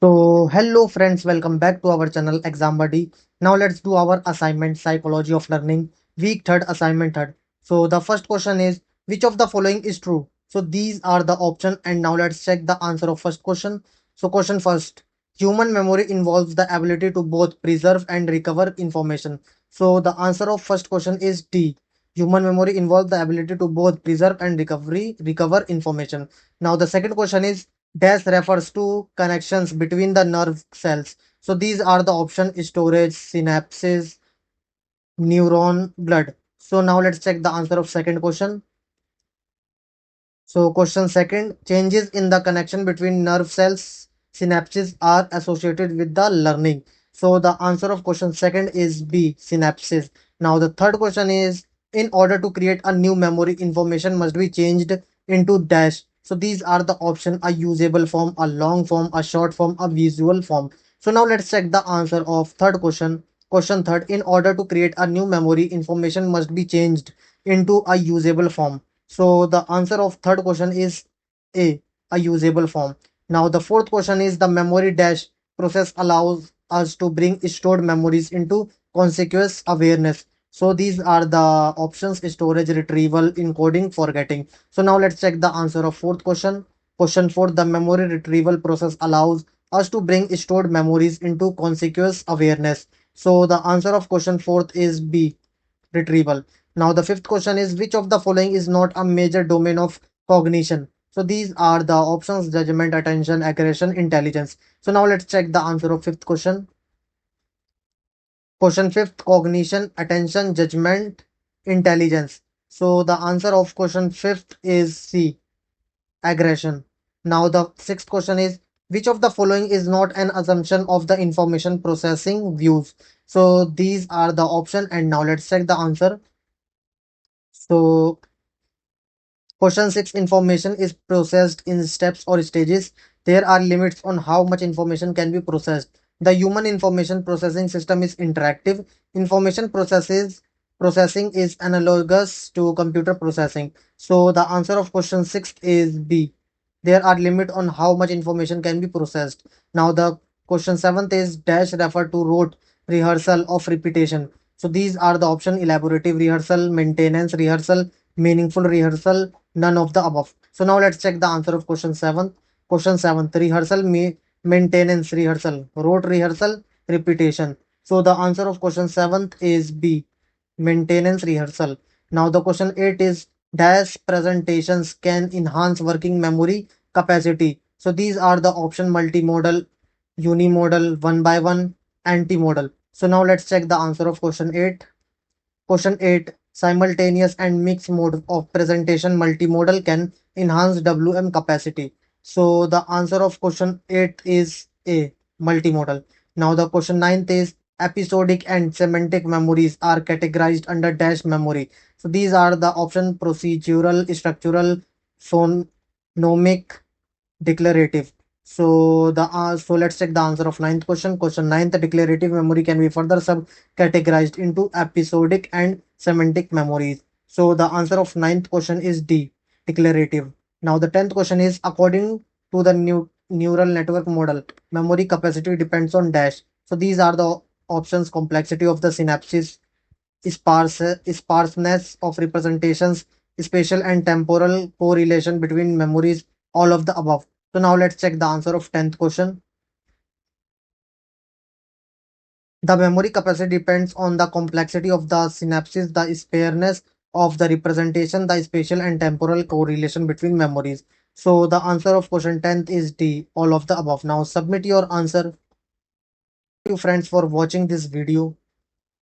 So, hello friends, welcome back to our channel Exam Buddy. Now let's do our assignment Psychology of Learning, week 3rd, assignment 3rd. So, the first question is which of the following is true? So, these are the option and now let's check the answer of first question. So, question first. Human memory involves the ability to both preserve and recover information. So, the answer of first question is D. Human memory involves the ability to both preserve and recover information. Now, the second question is dash refers to connections between the nerve cells. So these are the option storage, synapses, neuron, blood. So now let's check the answer of second question. So question second, changes in the connection between nerve cells, synapses are associated with the learning. So the answer of question second is B, synapses. Now the third question is, in order to create a new memory, information must be changed into dash. So these are the option, a usable form, a long form, a short form, a visual form. So now let's check the answer of third question. Question third, in order to create a new memory, information must be changed into a usable form. So the answer of third question is a usable form. Now the fourth question is the memory dash process allows us to bring stored memories into consequence awareness. So these are the options: storage, retrieval, encoding, forgetting. So now let's check the answer of fourth question. Question four, the memory retrieval process allows us to bring stored memories into consequence awareness. So the answer of question fourth is B, retrieval. Now, the fifth question is which of the following is not a major domain of cognition? So, these are the options: judgment, attention, aggression, intelligence. So, now let's check the answer of fifth question. Question fifth, cognition, attention, judgment, intelligence. So, the answer of question fifth is C, aggression. Now, the sixth question is which of the following is not an assumption of the information processing views? So, these are the option, and now let's check the answer. So, question 6, information is processed in steps or stages. There are limits on how much information can be processed. The human information processing system is interactive. Information processing is analogous to computer processing. So the answer of question 6 is B. There are limits on how much information can be processed. Now the question 7th is dash refer to rote rehearsal of repetition. So these are the option: elaborative rehearsal, maintenance rehearsal, meaningful rehearsal, none of the above. So now let's check the answer of question 7. Question 7, rehearsal, maintenance rehearsal, rote rehearsal, repetition. So the answer of question 7 is B, maintenance rehearsal. Now the question 8 is dash presentations can enhance working memory capacity. So these are the option: multimodal, unimodal, one by one, antimodal. So now let's check the answer of question 8. Question 8, simultaneous and mixed mode of presentation multimodal can enhance WM capacity. So the answer of question 8 is A, multimodal. Now the question 9th is episodic and semantic memories are categorized under dash memory. So these are the option: procedural, structural, phonomic, declarative. So let's check the answer of ninth question. Question ninth, declarative memory can be further sub-categorized into episodic and semantic memories. So the answer of ninth question is D, declarative. Now the 10th question is according to the new neural network model, memory capacity depends on dash. So these are the options: complexity of the synapses, sparseness of representations, spatial and temporal correlation between memories, all of the above. So now let's check the answer of 10th question. The memory capacity depends on the complexity of the synapses, the spareness of the representation, the spatial and temporal correlation between memories. So the answer of question 10th is D, all of the above. Now submit your answer. Thank you friends for watching this video.